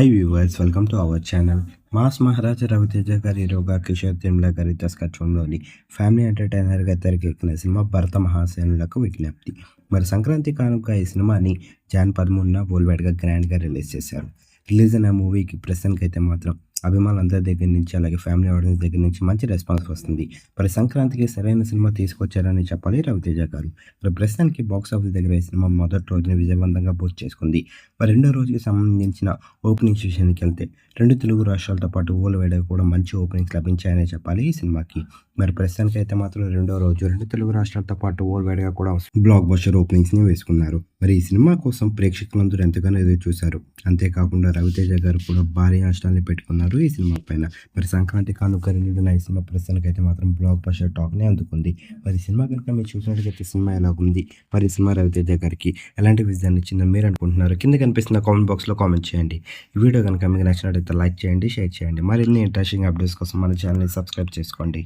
Hi viewers, welcome to our channel. Mass Maharaja Ravi Teja గారి హీరోగా, కిషోర్ తిమ్లా గారి దర్శకత్వంలోని ఫ్యామిలీ ఎంటర్టైనర్గా తెరకెక్కిన సినిమా భరత మహాసేనులకు విజ్ఞప్తి. మరి సంక్రాంతి కానుక ఈ సినిమాని జాన్ 13న వరల్డ్ గ్రాండ్గా రిలీజ్ చేశారు. రిలీజ్ అయిన మూవీకి ప్రస్తుతానికి అయితే మాత్రం అభిమానులందరి దగ్గర నుంచి, అలాగే ఫ్యామిలీ ఆడియన్స్ దగ్గర నుంచి మంచి రెస్పాన్స్ వస్తుంది. మరి సంక్రాంతికి సరైన సినిమా తీసుకొచ్చారని చెప్పాలి రవితేజ గారు. మరి ప్రస్తుతానికి బాక్స్ ఆఫీస్ దగ్గర ఈ సినిమా మొదటి రోజున విజయవంతంగా పూర్తి చేసుకుంది. మరి రెండో రోజుకి సంబంధించిన ఓపెనింగ్స్ విషయానికి వెళ్తే 2 తెలుగు రాష్ట్రాలతో పాటు వరల్డ్ వైడ్‌గా కూడా మంచి ఓపెనింగ్స్ లభించాయనే చెప్పాలి ఈ సినిమాకి. మరి ప్రస్తుతానికి అయితే మాత్రం రెండో రోజు 2 తెలుగు రాష్ట్రాలతో పాటు వరల్డ్ వైడ్‌గా కూడా బ్లాక్ బస్టర్ ఓపెనింగ్స్‌ని వేసుకున్నారు. మరి ఈ సినిమా కోసం ప్రేక్షకులందరూ ఎంతగానో ఎదురు చూశారు. అంతేకాకుండా రవితేజ గారు కూడా భారీ అంచనాల్ని పెట్టుకున్నారు ఈ సినిమా పైన. మరి సంక్రాంతి కానుక రిలీజ్ అయిన ఈ సినిమా ప్రస్తుతానికి అయితే మాత్రం బ్లాక్ బస్టర్ టాక్‌ని అందుకుంది. మరి ఈ సినిమా కనుక మీరు చూసినట్లయితే సినిమా ఎలాగుంది? మరి ఈ సినిమా రవితేజ గారికి ఎలాంటి విజయాన్ని ఇచ్చిందని మీరు అనుకుంటున్నారు? కింద కనిపిస్తున్న కామెంట్ బాక్స్‌లో కామెంట్ చేయండి. ఈ వీడియో కనుక మీకు నచ్చినట్లయితే లైక్ చేయండి, షేర్ చేయండి. మరిన్ని ఇంట్రెస్టింగ్ అప్డేట్స్ కోసం మన ఛానల్‌ని సబ్స్క్రైబ్ చేసుకోండి.